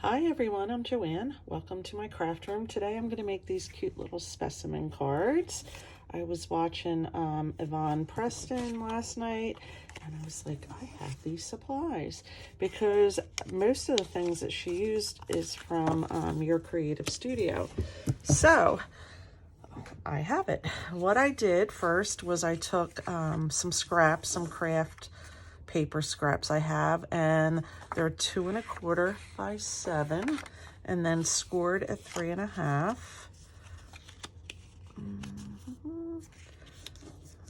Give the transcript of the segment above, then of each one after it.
Hi everyone, I'm Joanne. Welcome to my craft room. Today I'm going to make these cute little specimen cards. I was watching Yvonne Preston last night and I was like, I have these supplies because most of the things that she used is from Your Creative Studio. So I have it. What I did first was I took some scraps, some craft paper scraps I have, and they're 2 1/4 by 7, and then scored at 3 1/2.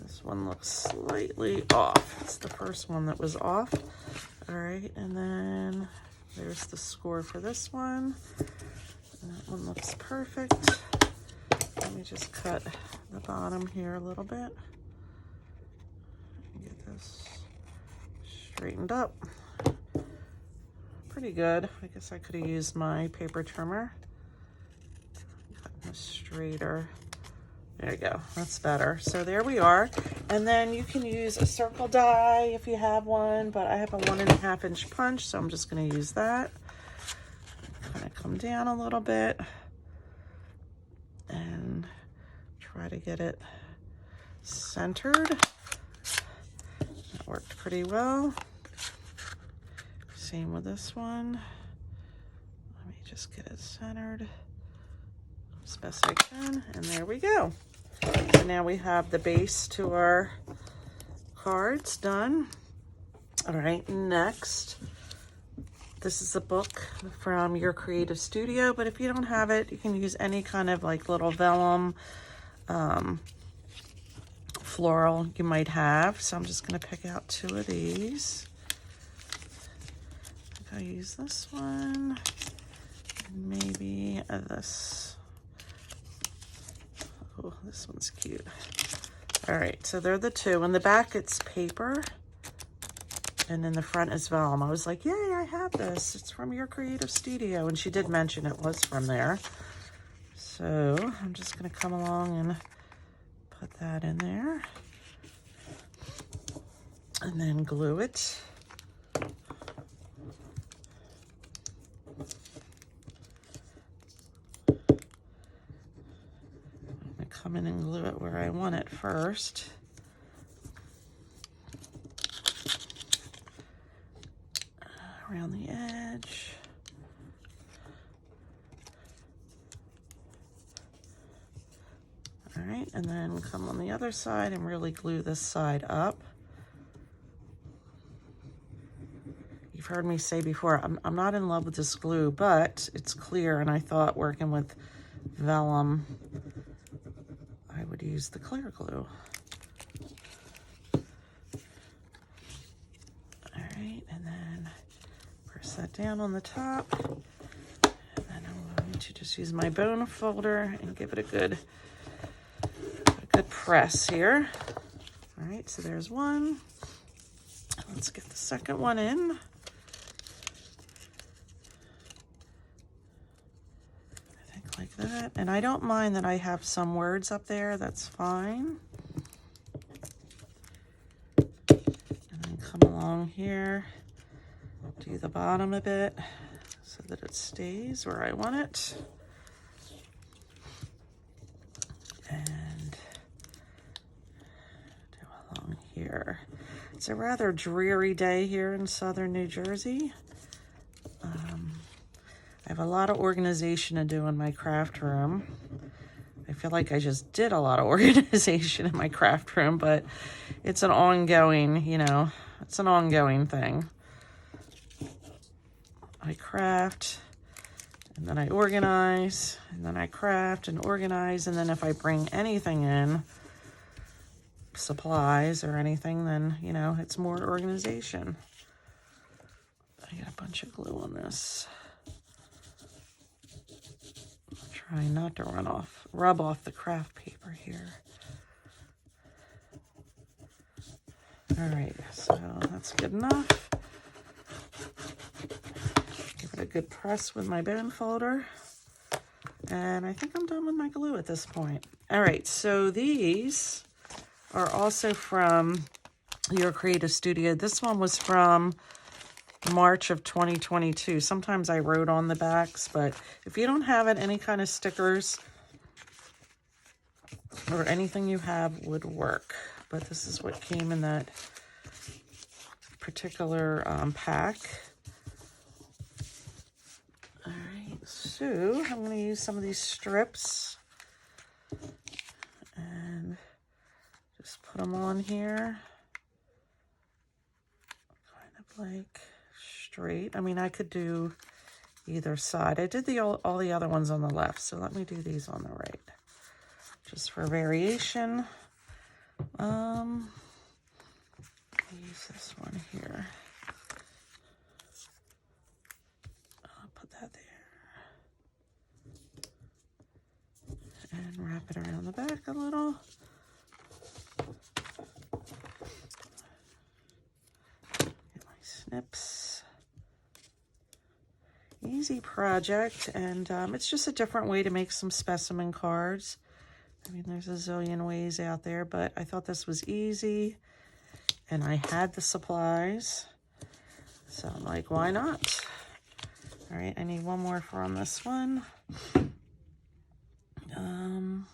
This one looks slightly off. It's the first one that was off. All right, and then there's the score for this one. And that one looks perfect. Let me just cut the bottom here a little bit. Get this straightened up. Pretty good. I guess I could have used my paper trimmer. Cutting this straighter. There you go. That's better. So there we are. And then you can use a circle die if you have one, but I have a 1 1/2 inch punch, so I'm just going to use that. Kind of come down a little bit and try to get it centered. That worked pretty well. Same with this one. Let me just get it centered as best I can, and there we go. So now we have the base to our cards done. All right, next, this is a book from Your Creative Studio, but if you don't have it, you can use any kind of like little vellum floral you might have. So I'm just going to pick out 2 of these. I think I'll use this one and maybe this. Oh, this one's cute. All right, so they're the 2. In the back, it's paper, and in the front is vellum. I was like, yay, I have this. It's from Your Creative Studio, and she did mention it was from there. So I'm just going to come along and put that in there, and then glue it. Come in and glue it where I want it first. Around the edge. All right, and then come on the other side and really glue this side up. You've heard me say before, I'm not in love with this glue, but it's clear, and I thought working with vellum, I would use the clear glue. All right, and then press that down on the top. And then I'm going to just use my bone folder and give it a good press here. All right, so there's one. Let's get the second one in. I think like that. And I don't mind that I have some words up there. That's fine. And then come along here, do the bottom a bit so that it stays where I want it. And do along here. It's a rather dreary day here in southern New Jersey. I have a lot of organization to do in my craft room. I feel like I just did a lot of organization in my craft room, but it's an ongoing, it's an ongoing thing. I craft, and then I organize, and then I craft and organize, and then if I bring anything in, supplies or anything, then, it's more organization. I got a bunch of glue on this. Trying not to rub off the craft paper here. All right, so that's good enough. Give it a good press with my bone folder. And I think I'm done with my glue at this point. All right, so these are also from Your Creative Studio. This one was from March of 2022. Sometimes I wrote on the backs, but if you don't have it, any kind of stickers or anything you have would work. But this is what came in that particular pack. All right, so I'm going to use some of these strips and just put them on here, kind of like straight. I mean, I could do either side. I did all the other ones on the left, so let me do these on the right, just for variation. Use this one here. I'll put that there. And wrap it around the back a little. Get my snips. Easy project, and it's just a different way to make some specimen cards. I mean, there's a zillion ways out there, but I thought this was easy, and I had the supplies, so I'm like, why not? All right, I need one more on this one. I'm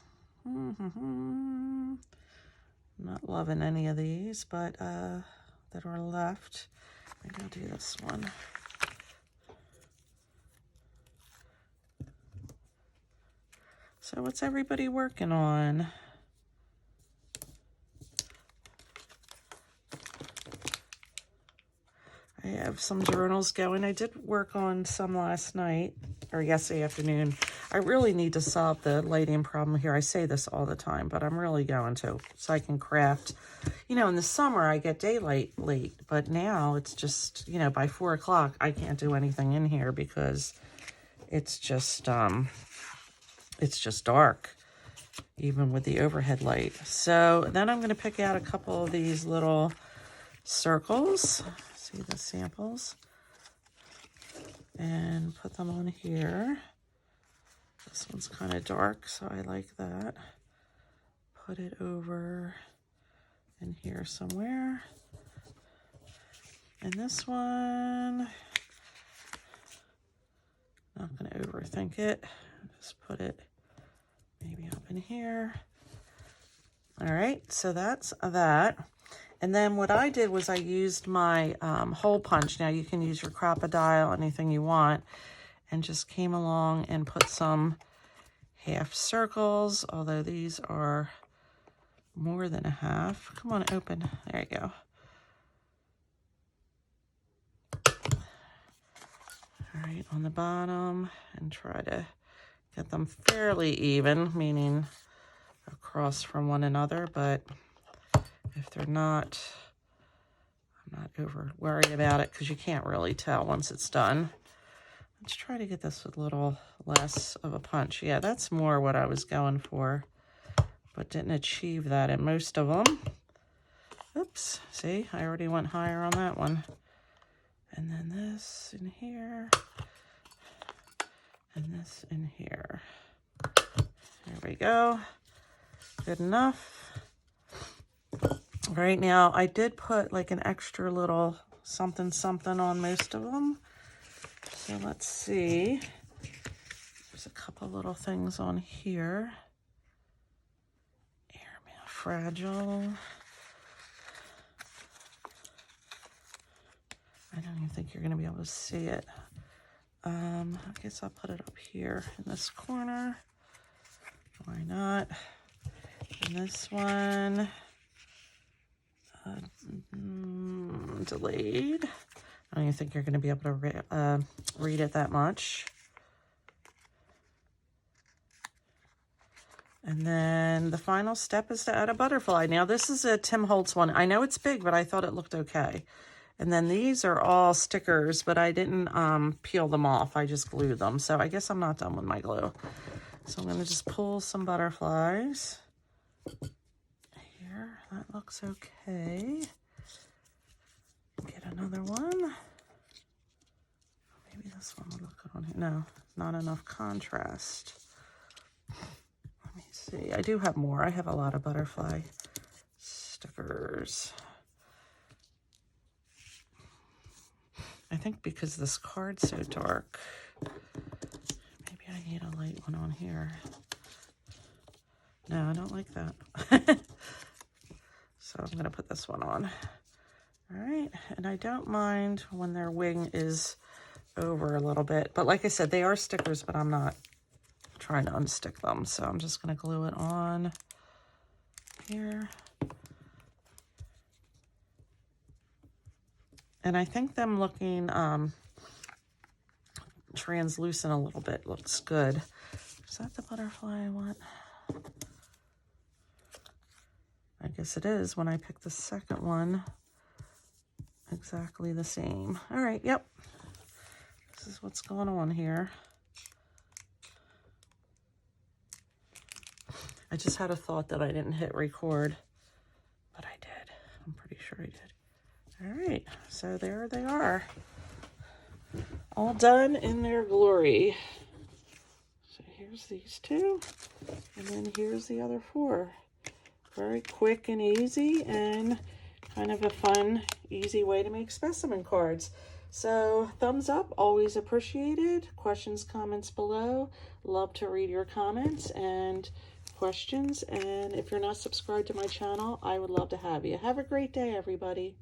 not loving any of these, but that are left. Maybe I'll do this one. So what's everybody working on? I have some journals going. I did work on some last night, or yesterday afternoon. I really need to solve the lighting problem here. I say this all the time, but I'm really going to, so I can craft. You know, in the summer, I get daylight late, but now it's just, you know, by 4 o'clock, I can't do anything in here because it's just dark, even with the overhead light. So then I'm going to pick out a couple of these little circles. See the samples, and put them on here. This one's kind of dark, so I like that. Put it over in here somewhere. And this one, not going to overthink it. Just put it maybe up in here. All right, so that's that. And then what I did was I used my hole punch. Now you can use your crocodile, anything you want, and just came along and put some half circles, although these are more than a half. Come on, open. There you go. All right, on the bottom, and try to get them fairly even, meaning across from one another, but if they're not, I'm not over worried about it because you can't really tell once it's done. Let's try to get this with a little less of a punch. Yeah, that's more what I was going for, but didn't achieve that in most of them. Oops, see, I already went higher on that one. And then this in here, and this in here. There we go. Good enough. Right now, I did put like an extra little something on most of them. So let's see. There's a couple little things on here. Airmail fragile. I don't even think you're going to be able to see it. I guess I'll put it up here in this corner. Why not? And this one, delayed. I don't even think you're going to be able to read it that much. And then the final step is to add a butterfly. Now this is a Tim Holtz one. I know it's big, but I thought it looked okay. And then these are all stickers, but I didn't peel them off. I just glued them. So I guess I'm not done with my glue. So I'm going to just pull some butterflies. Here, that looks okay. Get another one. Maybe this one would look good on here. No, not enough contrast. Let me see. I do have more. I have a lot of butterfly stickers. I think because this card's so dark, maybe I need a light one on here. No, I don't like that. So I'm going to put this one on. All right, and I don't mind when their wing is over a little bit. But like I said, they are stickers, but I'm not trying to unstick them. So I'm just going to glue it on here. And I think them looking translucent a little bit looks good. Is that the butterfly I want? I guess it is when I pick the second one. Exactly the same. All right, yep. This is what's going on here. I just had a thought that I didn't hit record, but I did. I'm pretty sure I did. All right, so there they are. All done in their glory. So here's these two, and then here's the other four. Very quick and easy, and kind of a fun, easy way to make specimen cards. So thumbs up, always appreciated. Questions, comments below. Love to read your comments and questions. And if you're not subscribed to my channel, I would love to have you. Have a great day, everybody.